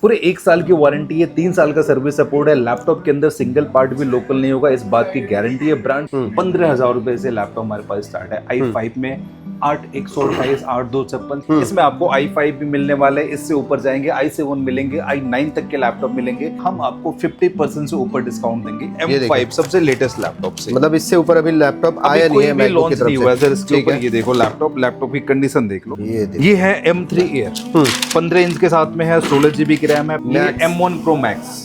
पूरे 1 साल की वारंटी है, 3 साल का सर्विस सपोर्ट है। लैपटॉप के अंदर सिंगल पार्ट भी लोकल नहीं होगा, इस बात की गारंटी है। ब्रांड 15,000 रुपए से लैपटॉप हमारे पास स्टार्ट है। i5 में 8/128 8/256 इसमें आपको i5 भी मिलने वाला है। इससे ऊपर जाएंगे i7 मिलेंगे, i9 तक के लैपटॉप मिलेंगे। हम आपको 50% से ऊपर डिस्काउंट देंगे M5 सबसे लेटेस्ट लैपटॉप से। मतलब इससे ऊपर अभी लैपटॉप आया नहीं है, कोई लॉन्च नहीं हुआ सर इसके ऊपर। ये देखो लैपटॉप की कंडीशन देख लो। ये है M3 Air 15 इंच के साथ में है, 16 GB की रैम है। ये M1 Pro Max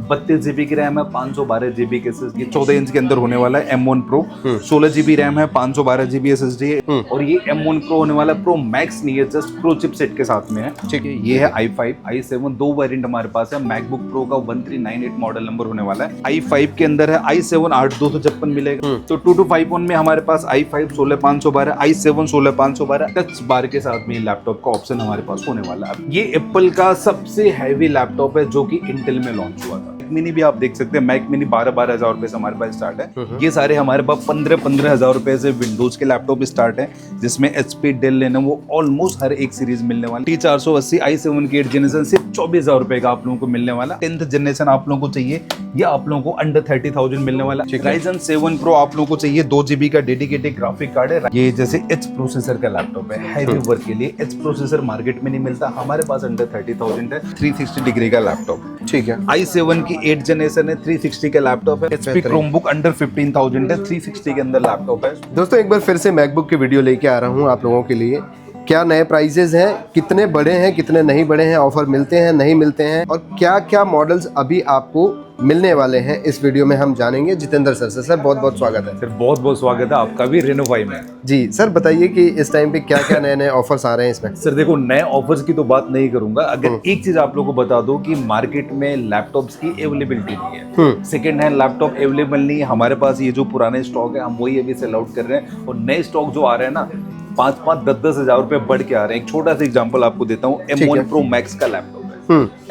32 GB की रैम है, 512 GB के SSD, 14 इंच के अंदर होने वाला है। M1 Pro 16 GB रैम है, 512 GB SSD है। और ये M1 Pro होने वाला Pro Max नहीं है, जस्ट Pro चिपसेट के साथ में है। ठीक है, ये है i5 i7 दो वेरिएंट हमारे पास है। मैकबुक प्रो का 1398 मॉडल नंबर होने वाला है। i5 के अंदर है i7 8/256 मिलेगा। तो 2251 में हमारे पास i5 16512, i7 16512 टच बार के साथ में लैपटॉप का ऑप्शन हमारे पास होने वाला है। ये एप्पल का सबसे हैवी लैपटॉप है जो कि इंटेल में लॉन्च हुआ था। मिनी भी आप देख सकते हैं, मैक मिनी 12,000 रुपए से हमारे पास स्टार्ट है। ये सारे हमारे पास 15,000 रुपए से विंडोज के लैपटॉप स्टार्ट है, जिसमें HP, डेल, लेनोवो ऑलमोस्ट हर एक सीरीज मिलने वाली। T480 i7 की 8 जनरेशन सिर्फ 24,000 रुपए का आप लोगों को मिलने वाला। 10th जनरेशन आप लोगों को चाहिए या आप लोगों को अंडर 30,000 मिलने वाला। Ryzen 7 Pro आप लोगों को चाहिए, 2 GB का डेडिकेटेड ग्राफिक कार्ड है। ये जैसे H प्रोसेसर का लैपटॉप है, हैवी वर्क के लिए। H प्रोसेसर मार्केट में नहीं मिलता, हमारे पास अंडर 30,000 है। 360 डिग्री का लैपटॉप, ठीक है। i7 की 8 जनरेशन है, 360 का लैपटॉप है। HP Chromebook अंडर 15,000 है, 360 के अंदर लैपटॉप है। दोस्तों एक बार फिर से मैकबुक की वीडियो लेके आ रहा हूँ आप लोगों के लिए। क्या नए प्राइजेस हैं, कितने बड़े हैं, कितने नहीं बड़े हैं, ऑफर मिलते हैं नहीं मिलते हैं, और क्या क्या मॉडल्स अभी आपको मिलने वाले हैं, इस वीडियो में हम जानेंगे। जितेंद्र सर से सर बहुत बहुत स्वागत है। सर बहुत बहुत स्वागत है आपका भी रेनोवाई में। जी सर बताइए कि इस टाइम पे क्या क्या नए नए ऑफर्स आ रहे हैं इसमें। सर देखो, नए ऑफर्स की तो बात नहीं करूंगा, अगर एक चीज आप लोगों को बता दो कि मार्केट में लैपटॉप्स की अवेलेबिलिटी नहीं है। सेकंड हैंड लैपटॉप अवेलेबल नहीं है हमारे पास। ये जो पुराने स्टॉक है हम वही अभी सेल आउट कर रहे हैं, और नए स्टॉक जो आ रहे हैं ना 5-10 हजार रुपए बढ़ के आ रहे हैं। एक छोटा सा एग्जांपल आपको देता हूँ, M1 Pro Max का लैपटॉप है।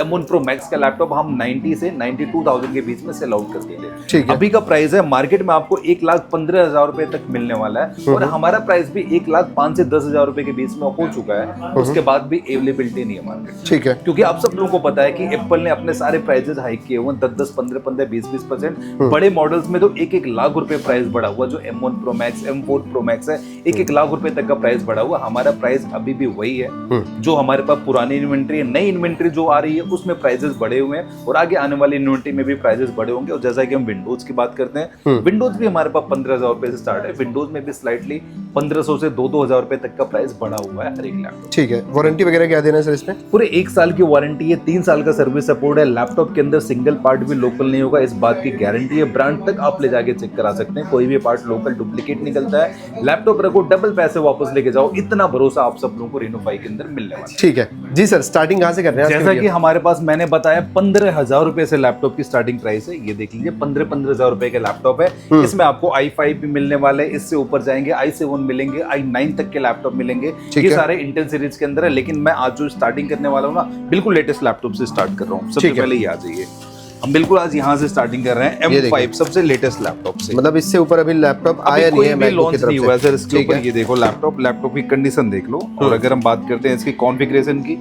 M1 Pro Max का लैपटॉप हम 90 से 92,000 के बीच में सेल आउट कर दिए थे। अभी का प्राइस है मार्केट में आपको 1,15,000 रुपए तक मिलने वाला है, और हमारा प्राइस भी 1,05,000 से 10,000 रुपए के बीच में हो चुका है। उसके बाद भी अवेलेबिलिटी नहीं है मार्केट। ठीक है, क्योंकि आप सब लोगों को पता है कि एप्पल ने अपने सारे प्राइसेस हाइक किए हुए, 10-10, 15-15, 20-20%। बड़े मॉडल्स में तो 1-1 लाख रुपए प्राइस बढ़ा हुआ। जो M1 Pro Max, M4 Pro Max है, 1-1 लाख रुपए तक का प्राइस बढ़ा हुआ। हमारा प्राइस अभी भी वही है। जो हमारे पास पुरानी इन्वेंट्री है, नई इन्वेंट्री जो आ रही है उसमें प्राइसेस बढ़े हुए हैं, और आगे आने वाली इन्वेंट्री में भी प्राइसेस बढ़े होंगे। और जैसा कि हम विंडोज की बात करते हैं, विंडोज भी हमारे पास 15,000 रुपए से स्टार्ट है। विंडोज में भी स्लाइटली 1,500 से 2,000 रुपए तक का प्राइस बढ़ा हुआ है हर एक लैपटॉप। ठीक है, वारंटी वगैरह क्या देना है सर इसमें? पूरे 1 साल की वारंटी है, 3 साल का सर्विस सपोर्ट है। लैपटॉप के अंदर सिंगल पार्ट भी लोकल नहीं होगा, इस बात की गारंटी है। ब्रांड तक आप ले जाके चेक करा सकते हैं, कोई भी पार्ट लोकल डुप्लीकेट निकलता है। लैपटॉप रखो, डबल पैसे वापस लेके जाओ, इतना भरोसा आप सब लोगों को रेनोवाई के अंदर मिलने वाला है। ठीक है जी सर, स्टार्टिंग कहाँ से कर रहे हैं? जैसा कि हमारे पास मैंने बताया 15,000 रुपए से लैपटॉप की स्टार्टिंग प्राइस है। ये देख लीजिए 15,000 रुपए का लैपटॉप है। इसमें आपको i5 भी मिलने वाले, इससे ऊपर जाएंगे i7 मिलेंगे, i9 तक के लैपटॉप मिलेंगे। ये सारे इंटेल सीरीज के अंदर है, लेकिन मैं आज जो स्टार्टिंग करने वाला हूँ ना, बिल्कुल लेटेस्ट लैपटॉप से स्टार्ट कर रहा हूँ। सबसे पहले ये आ जाइए, हम बिल्कुल आज यहाँ से स्टार्टिंग कर रहे हैं M5 सबसे लेटेस्ट लैपटॉप से। मतलब इससे ऊपर अभी लैपटॉप आया नहीं है, लॉन्च नहीं हुआ सर इसके ऊपर। ये देखो लैपटॉप की कंडीशन देख लो। और अगर हम बात करते हैं इसकी कॉन्फ़िगरेशन की,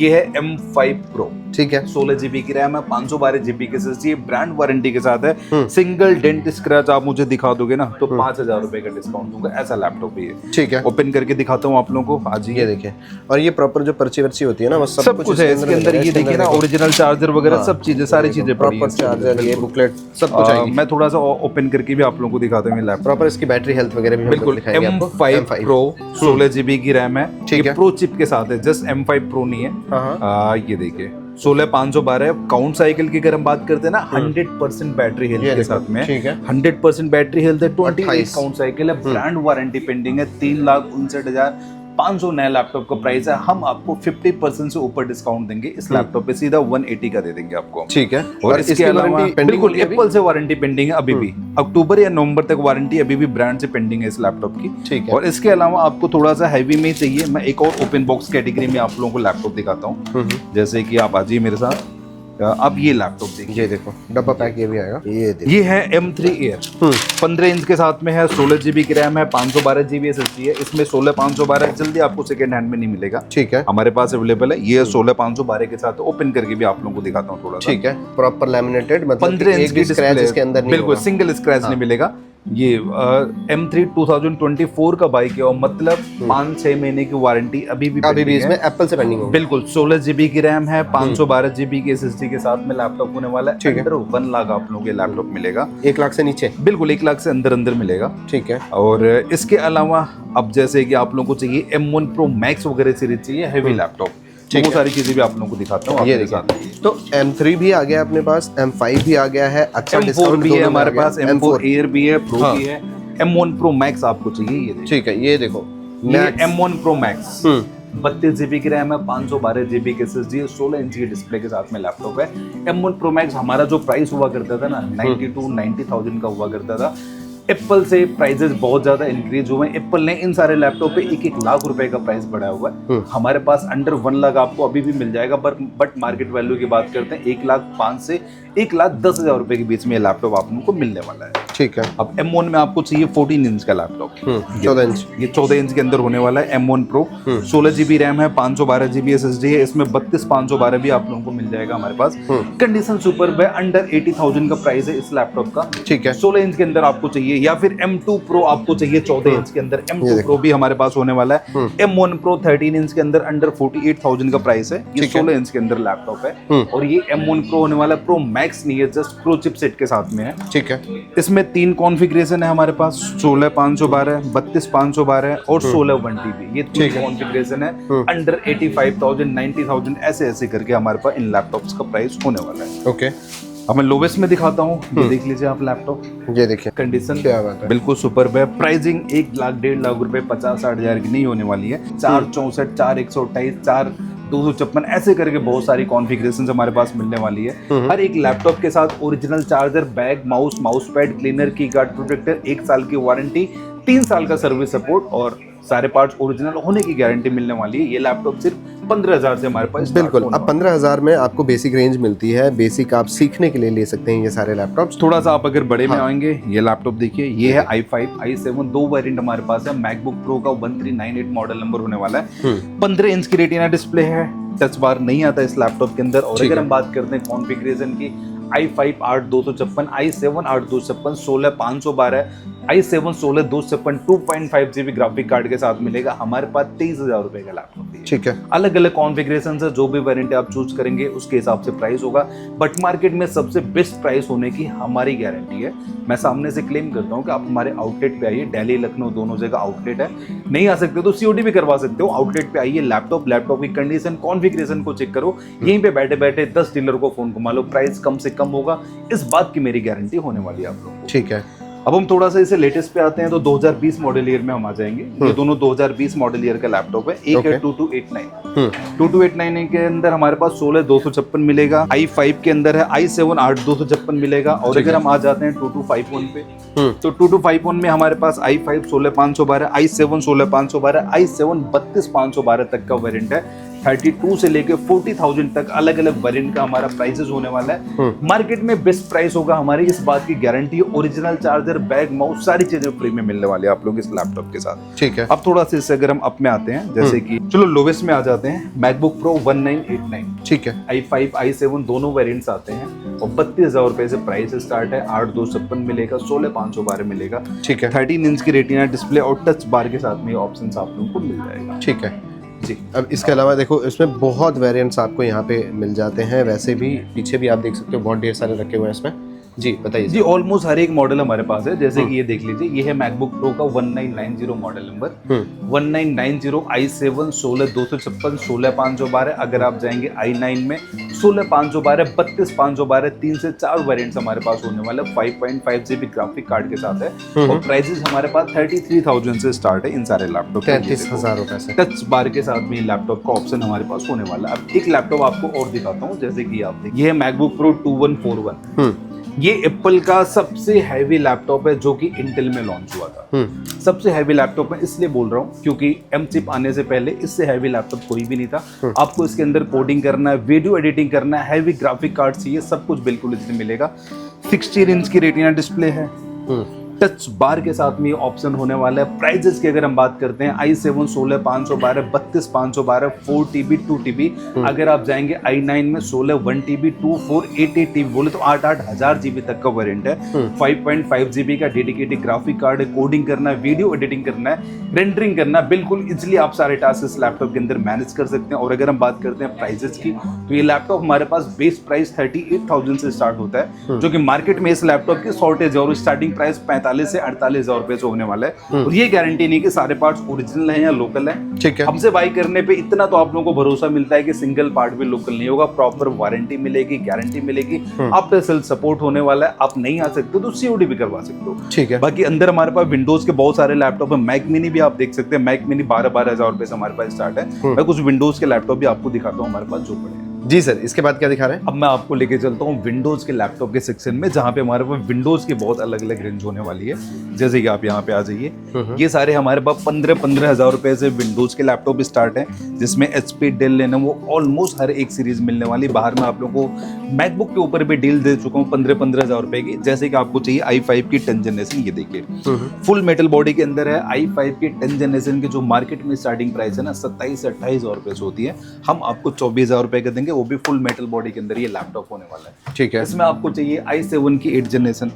ये है M5 Pro, ठीक है। 16 GB की रैम है, 512 GB की SSD, ब्रांड वारंटी के साथ है। सिंगल डेंट स्क्रैच आप मुझे दिखा दोगे ना तो 5,000 रुपए का डिस्काउंट दूंगा। ऐसा लैपटॉप है ये, ठीक है। ओपन करके दिखाता हूँ आप लोगों को। आज ये देखिए, और ये प्रॉपर जो पर्ची वर्ची होती है ना, वो सब कुछ है इसके अंदर। ये देखिए ना, ओरिजिनल चार्जर वगैरह सब चीजें, सारी चीजें प्रॉपर चार्जर, ये बुकलेट सब कुछ आएगी। मैं थोड़ा सा ओपन करके भी आप लोगों को दिखाता हूँ लैपटॉप। प्रॉपर इसकी बैटरी हेल्थ वगैरह भी बिल्कुल। M5 Pro 16 GB की रैम है, ठीक है। प्रो चिप के साथ है, जस्ट M5 Pro नहीं है। ये देखिए 16,512 काउंट साइकिल की अगर हम बात करते हैं ना, 100% बैटरी हेल्थ के साथ में, 100% बैटरी हेल्थ है। 28 काउंट साइकिल है, ब्रांड वारंटी पेंडिंग है। 3,59,500 नया लैपटॉप का प्राइस है। हम आपको 50% से ऊपर डिस्काउंट देंगे इस लैपटॉप पे, सीधा 180 का दे देंगे आपको, ठीक है। और इसके अलावा बिल्कुल एप्पल से वारंटी पेंडिंग है अभी भी, अक्टूबर या नवंबर तक वारंटी अभी भी ब्रांड से पेंडिंग है इस लैपटॉप की, ठीक है। और इसके अलावा आपको थोड़ा सा हैवी में चाहिए, मैं एक और ओपन बॉक्स कैटेगरी में आप लोगों को लैपटॉप दिखाता हूँ। जैसे कि आप आ जाइए मेरे साथ, अब ये लैपटॉप देखिए, ये देखो डब्बा पैक ये भी आएगा, ये देखो ये है M3 Air, 15 इंच के साथ में है, 16 GB की रैम है, 512 GB SSD है। इसमें 16 512 जल्दी आपको सेकंड हैंड में नहीं मिलेगा, ठीक है, हमारे पास अवेलेबल है। ये 16 512 के साथ ओपन करके भी आप लोगों को दिखाता हूँ थोड़ा सा। ठीक है, प्रॉपर लैमिनेटेड, मतलब 15 इंच की स्क्रैच डिस्प्ले, इसके अंदर नहीं बिल्कुल होगा। सिंगल स्क्रैच नहीं मिलेगा। ये M3 2024 का बाइक है और मतलब 5-6 महीने की वारंटी अभी भी इसमें एप्पल से पेंडिंग होगी। बिल्कुल 16 GB की रैम है, 512 GB की SSD के साथ में लैपटॉप होने वाला है। ठीक है। अंडर 1 लाख आप लोगों के लैपटॉप मिलेगा, 1 लाख से नीचे, बिल्कुल 1 लाख से अंदर मिलेगा। ठीक है। और इसके अलावा अब जैसे कि आप लोगों को चाहिए M1 Pro Max वगैरह सीरीज चाहिए हैवी लैपटॉप, वो सारी चीजें भी आप लोगों को दिखाता हूँ। ये देखिए, तो M3 भी आ गया अपने पास, M5 भी आ गया है, अच्छा M4 भी है हमारे पास, M4 Air भी है, Pro हाँ। भी है, M1 Pro Max आपको चाहिए ये देखिए। ठीक है, ये देखो ये M1 Pro Max 32 GB की रैम है, 512 GB की SSD है, 16 इंच की डिस्प्ले के साथ में लैपटॉप है। M1 Pro Max हमारा जो प्राइस हुआ करता था ना 90,000 का हुआ करता था। एप्पल से प्राइजेस बहुत ज्यादा इंक्रीज हुए हैं। एप्पल ने इन सारे लैपटॉप पे 1-1 लाख रुपए का प्राइस बढ़ाया हुआ है। हमारे पास अंडर 1 लाख आपको अभी भी मिल जाएगा, बट मार्केट वैल्यू की बात करते हैं 1,05,000 से 1,10,000 रुपए के बीच में ये लैपटॉप आप लोगों को मिलने वाला है। ठीक है। अब M1 में आपको चाहिए 14 इंच का लैपटॉप, 14 इंच, ये 14 इंच के अंदर होने वाला है। M1 Pro 16 GB रैम है, 512 GB SSD है, इसमें 32 512 भी आप लोगों को मिल जाएगा हमारे पास। कंडीशन सुपर्ब है, अंडर 80,000 का प्राइस है इस लैपटॉप का। ठीक है। 16 इंच के अंदर आपको चाहिए, या फिर M2 Pro आपको चाहिए 14 इंच के अंदर, M2 Pro भी हमारे पास होने वाला है। M1 Pro 13 इंच के अंदर अंडर 48,000 का प्राइस है, ये 16 इंच के अंदर लैपटॉप है। और ये M1 Pro होने वाला Pro Max नहीं है, जस्ट Pro चिपसेट के साथ में है। ठीक है। इसमें 3 कॉन्फ़िगरेशन है हमारे पास, 16 512, 32 512 और 16 1TB, ये 3 कॉन्फ़िगरेशन है। अंडर 85,000 90,000 ऐसे करके हमारे पास इन लैपटॉप्स का प्राइस होने वाला है। ओके, अब मैं लोवेस्ट में दिखाता हूँ, ये देख लीजिए आप लैपटॉप, ये देखिए कंडीशन क्या बात है, बिल्कुल सुपर्ब है। प्राइसिंग 1 लाख 1.5 लाख रुपए 50-60 हजार की नहीं होने वाली है। 464, 4128, 4256 ऐसे करके बहुत सारी कॉन्फ़िगरेशंस हमारे पास मिलने वाली है। हर एक लैपटॉप के साथ original charger, bag, mouse pad, cleaner, की गार्ड प्रोटेक्टर, 1 साल की वारंटी, 3 साल का सर्विस सपोर्ट और सारे पार्ट्स ओरिजिनल होने की गारंटी मिलने वाली है। ये लैपटॉप सिर्फ 15,000 से हमारे पास बिल्कुल। अब 15,000 में आपको बेसिक रेंज मिलती है, बेसिक आप सीखने के लिए ले सकते हैं ये सारे लैपटॉप्स। थोड़ा सा आप अगर बड़े में आएंगे, ये लैपटॉप देखिए, ये है i5 i7 2 वेरिएंट हमारे पास है। मैकबुक प्रो का 1398 मॉडल नंबर होने वाला है। 15 इंच की रेटिना डिस्प्ले है, टच बार नहीं आता इस लैपटॉप के अंदर। और अगर हम बात करते हैं कॉन्फ़िगरेशन की, i5 8256, i7 8256, 16 512, i7 16 256, 2.5 GB graphic card के साथ मिलेगा। हमारे पास 23,000 रुपए का लैपटॉप है। ठीक है। अलग अलग कॉन्फ़िगरेशन है, जो भी वेरिएंट आप चूज करेंगे उसके हिसाब से प्राइस होगा, बट मार्केट में सबसे बेस्ट प्राइस होने की हमारी गारंटी है। मैं सामने से क्लेम करता हूँ कि आप हमारे आउटलेट पे आइए, दिल्ली लखनऊ दोनों जगह आउटलेट है। नहीं आ सकते तो COD भी करवा सकते हो। आउटलेट पे आइए, लैपटॉप की कंडीशन, कॉन्फ़िगरेशन को चेक करो, यहीं पे बैठे बैठे 10 डीलर को फोन घुमा लो, प्राइस कम से कम होगा, इस बात की मेरी गारंटी होने वाली है आप लोगों को। ठीक है। अब हम थोड़ा सा इसे लेटेस्ट पे आते हैं, तो 2020 मॉडल ईयर में हम आ जाएंगे। ये दोनों 2020 मॉडल ईयर का लैपटॉप है। एक है 2289, 2289 के अंदर हमारे पास 16 256 मिलेगा। i5 के अंदर है i7 8256 मिलेगा। और अगर हम आ जाते हैं 2251 पे, तो 2251 में हमारे पास i5 16 512, i7 16 512, i7 32 512 तक का वेरिएंट है। 32 से लेके 40,000 तक अलग अलग वेरिएंट का हमारा प्राइसेस होने वाला है। मार्केट में बेस्ट प्राइस होगा हमारी, इस बात की guarantee. Original charger, bag, mouse सारी चीजें फ्री में मिलने वाली है आप लोग इस लैपटॉप के साथ। ठीक है। अब थोड़ा सा इससे अगर हम अप में आते हैं, जैसे कि चलो लोवेस्ट में आ जाते हैं, मैकबुक प्रो 1989, ठीक है, i5 i7 दोनों वेरिएंट्स आते हैं और 32,000 रुपए से प्राइस स्टार्ट है। 8256 मिलेगा, 16 512 मिलेगा। ठीक है। 13 इंच की रेटिना डिस्प्ले और टच बार के साथ में ऑप्शन आप लोगों को मिल जाएगा। ठीक है जी। अब इसके अलावा देखो, इसमें बहुत वेरिएंट्स आपको यहाँ पे मिल जाते हैं। वैसे भी पीछे भी आप देख सकते हो, बहुत ढेर सारे रखे हुए हैं इसमें। जी बताइए। जी, ऑलमोस्ट हर एक मॉडल हमारे पास है। जैसे कि ये देख लीजिए, ये है मैकबुक प्रो का 1990 मॉडल नंबर, 1990 i7 16 256, 16 512। अगर आप जाएंगे i9 में 16 512, 32 512, 3 से 4 वेरिएंट्स हमारे पास होने वाले। 5.5 GB ग्राफिक कार्ड के साथ है और प्राइसेस हमारे पास 33,000 से स्टार्ट है इन सारे लैपटॉप। 33,000 रुपए से टच बार के साथ में लैपटॉप का ऑप्शन हमारे पास होने वाला है। अब एक लैपटॉप आपको और दिखाता हूँ, जैसे कि आप देखिए, ये है मैकबुक प्रो 2141। ये एप्पल का सबसे हैवी लैपटॉप है जो कि इंटेल में लॉन्च हुआ था। सबसे हैवी लैपटॉप मैं इसलिए बोल रहा हूँ क्योंकि एम चिप आने से पहले इससे हैवी लैपटॉप कोई भी नहीं था। आपको इसके अंदर कोडिंग करना है, वीडियो एडिटिंग करना है, हैवी ग्राफिक कार्ड चाहिए, सब कुछ बिल्कुल इसमें मिलेगा। 16 इंच की रेटिना डिस्प्ले है, टच बार के साथ में ये ऑप्शन होने वाला है। प्राइजेस की अगर हम बात करते हैं i7 16,512, 32,512, 4 TB 2 TB। अगर आप जाएंगे i9 में 16 1 TB 2 4 8 8 TB बोले तो 8 हजार GB तक का वेरिएंट है। 5.5 GB का डेडिकेटेड ग्राफिक कार्ड है। कोडिंग करना है, वीडियो एडिटिंग करना है, रेंडरिंग करना है, बिल्कुल इजिली आप सारे टास्क इस लैपटॉप के अंदर मैनेज कर सकते हैं। और अगर हम बात करते हैं प्राइजेस की तो ये लैपटॉप हमारे पास बेस प्राइस 38,000 से स्टार्ट होता है, जो कि मार्केट में इस लैपटॉप की शॉर्टेज है और स्टार्टिंग प्राइस 45 से 48,000 रुपए से होने वाला है। और ये गारंटी नहीं कि सारे पार्ट्स ओरिजिनल हैं या लोकल हैं। ठीक है, हमसे बाई करने पे इतना तो आप लोगों को भरोसा मिलता है कि सिंगल पार्ट भी लोकल नहीं होगा, प्रॉपर वारंटी मिलेगी, गारंटी मिलेगी, आफ्टर सेल सपोर्ट होने वाला है। आप नहीं आ सकते तो सीओडी भी करवा सकते हो। ठीक है। बाकी अंदर हमारे पास विंडोज के बहुत सारे लैपटॉप है। मैक मिनी भी आप देख सकते हैं, मैक मिनी 12 हजार रुपए से हमारे पास स्टार्ट है। मैं कुछ विंडोज के लैपटॉप भी आपको दिखाता हूँ हमारे पास जो पड़े हैं। जी सर, इसके बाद क्या दिखा रहे हैं? अब मैं आपको लेके चलता हूँ विंडोज के लैपटॉप के सेक्शन में, जहाँ पे हमारे पास विंडोज की बहुत अलग अलग रेंज होने वाली है। जैसे कि आप यहाँ पे आ जाइए, ये सारे हमारे पास 15 हजार रुपए से विंडोज के लैपटॉप स्टार्ट है, जिसमें HP, डेल, लेनोवो ऑलमोस्ट हर एक सीरीज मिलने वाली। बाहर में आप लोगों को मैकबुक के ऊपर भी डील दे चुका हूँ 15 हजार रुपए की। जैसे कि आपको चाहिए i5 की 10 जनरेशन, ये देखिए फुल मेटल बॉडी के अंदर है। i5 की 10 जनरेशन की जो मार्केट में स्टार्टिंग प्राइस है ना 27 से 28 हजार रुपए से होती है, हम आपको 24 हजार रुपए का देंगे, वो भी फुल मेटल बॉडी के अंदर ये लैपटॉप होने वाला है। ठीक है। इसमें आपको चाहिए i7 की 8 जनरेशन,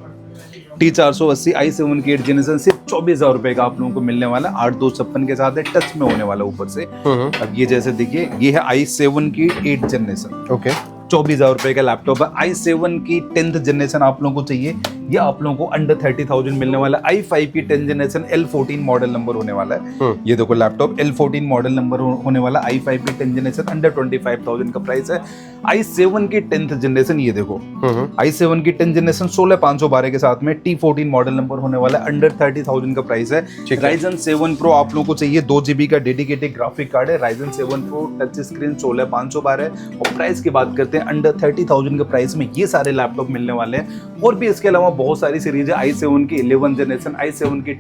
T480 i7 की 8 जनरेशन, सिर्फ 24 हजार रुपए का आप लोगों को मिलने वाला है। 8256 के साथ है, टच में होने वाला ऊपर से। अब ये जैसे देखिए, ये है i7 की 8 जनरेशन, ओके, 24 हजार रुपए का लैपटॉप है। i7 की 10th जनरेशन आप लोगों को चाहिए, ये आप लोगों को अंडर 30,000 मिलने वाला है। i5 की 10 जनरेशन L14 मॉडल नंबर होने वाला है। ये देखो लैपटॉप L14 मॉडल नंबर होने वाला। i5 की 10 जनरेशन अंडर 25,000 का प्राइस है। i7 की 10th जनरेशन, ये देखो i7 की 10 जनरेशन 16,512 के साथ में T14 मॉडल नंबर होने वाला है, अंडर 30,000 का प्राइस है। Ryzen 7 Pro आप लोगों को चाहिए, 2 GB का डेडिकेटेड ग्राफिक कार्ड है। Ryzen 7 Pro टच स्क्रीन 16,512 है। और प्राइस की बात करते हैं अंडर 30,000 के प्राइस में ये सारे लैपटॉप मिलने वाले हैं। और भी इसके अलावा बहुत सारी सीरीज है, i7 की 11 जनरेशन, i7 की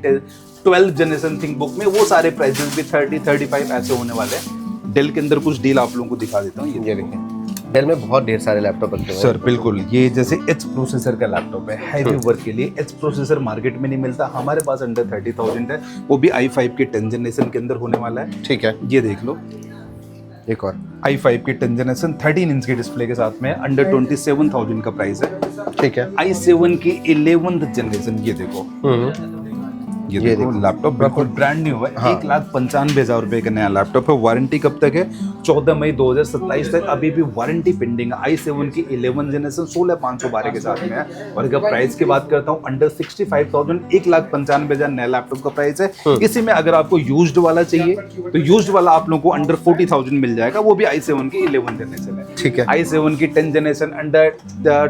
12 जनरेशन थिंकबुक में, वो सारे प्राइसेस भी 30-35 ऐसे होने वाले हैं। डेल के अंदर कुछ डील आप लोगों को दिखा देता हूँ, ये देखिए। डेल में बहुत ढेर सारे लैपटॉप बनते हैं सर, बिल्कुल। ये जैसे H प्रोसेसर का लैपटॉप है, हैवी वर्क के लिए। H प्रोसेसर मार्केट में नहीं मिलता, हमारे पास अंडर 30,000 है, वो भी i5 की 10 जनरेशन के अंदर होने वाला है। ठीक है, ये देख लो, एक और i5 की 10 जनरेशन 13 इंच की डिस्प्ले के साथ में अंडर 27,000 का प्राइस है। ठीक है। i7 की 11th जनरेशन, ये देखो, ये देखो लैपटॉप बिल्कुल ब्रांड न्यू है। 1,95,000 रुपए का नया लैपटॉप है। वारंटी कब तक है? 14 मई 2027 तक अभी भी वारंटी पेंडिंग है। i7 की 11 जनरेशन 16,512 के साथ में है। और अगर प्राइस की बात करता हूँ, अंडर 65,000, 1,95,000 नया लैपटॉप का प्राइस है। इसी में अगर आपको यूज्ड वाला चाहिए तो यूज्ड वाला आप लोगों को अंडर 40,000 मिल जाएगा, वो भी i7 की 11 जनरेशन है। ठीक है। i7 की 10 जनरेशन अंडर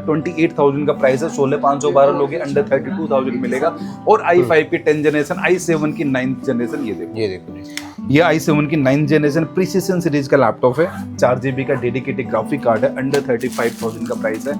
28,000 का प्राइस है, 16,512 लोगे अंडर 32,000 मिलेगा। और i5 की 10 जनरेशन, i7 की 9th जनरेशन, ये देखो, ये i7 की 9th जनरेशन प्रीसिजन सीरीज का लैपटॉप है। 4 GB का डेडिकेटेड ग्राफिक कार्ड है, अंडर 35,000 का प्राइस है।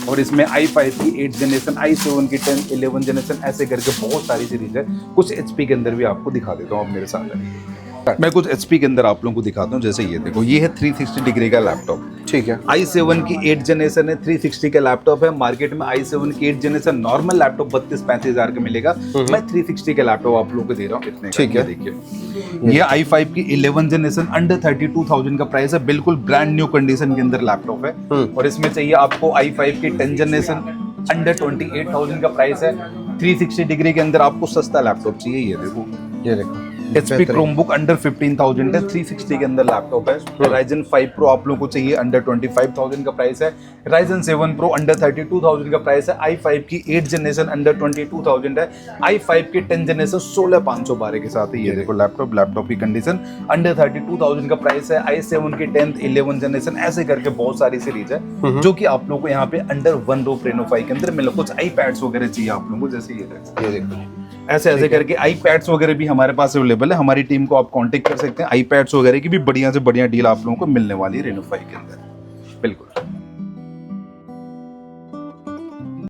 और इसमें i5 की 8 जनरेशन, i7 की 10, 11 जनरेशन, ऐसे करके बहुत सारी सीरीज है। कुछ HP के अंदर भी आपको दिखा देता हूँ, आप मेरे साथ है। मैं कुछ HP के अंदर आप लोगों को दिखाता हूँ। जैसे ये देखो, ये है 360 डिग्री का लैपटॉप। ठीक है। i7 की 8 जनरेशन है, 360 का लैपटॉप है। मार्केट में i7 की 8 जनरेशन नॉर्मल लैपटॉप 32-35 हजार का मिलेगा। मैं 360 का लैपटॉप आप लोगों को दे रहा हूँ इतने का। ठीक है। देखिए, ये i5 की 11 जनरेशन अंडर 32,000 का प्राइस है। बिल्कुल ब्रांड न्यू कंडीशन के अंदर लैपटॉप है। और इसमें चाहिए आपको i5 की 10 जनरेशन, अंडर 28,000 का प्राइस है। 360 डिग्री के अंदर आपको सस्ता लैपटॉप चाहिए, ये देखो, ये देखो HP Chromebook अंडर 15,000 है, 360 के अंदर लैपटॉप है। Ryzen 5 Pro आप लोगों को चाहिए, अंडर 25,000 का प्राइस है। Ryzen 7 Pro अंडर 32,000 का प्राइस है। i5 की 8 जनरेशन अंडर 22,000 है। i5 की 10 जनरेशन 16,512 के साथ है। ये देखो लैपटॉप की कंडीशन, अंडर 32,000 का प्राइस है। i7 की 10th 11 जनरेशन, ऐसे करके बहुत सारी सीरीज है जो कि आप लोगों को यहाँ पे अंडर 1 रो Reno 5 के अंदर मिले। कुछ iPads वगैरह चाहिए आप लोगों को, जैसे ये देखो, ऐसे करके iPads वगैरह भी हमारे पास अवेलेबल है। हमारी टीम को आप कांटेक्ट कर सकते हैं। iPads वगैरह की भी बढ़िया से बढ़िया डील आप लोगों को मिलने वाली है Reno 5 के अंदर, बिल्कुल।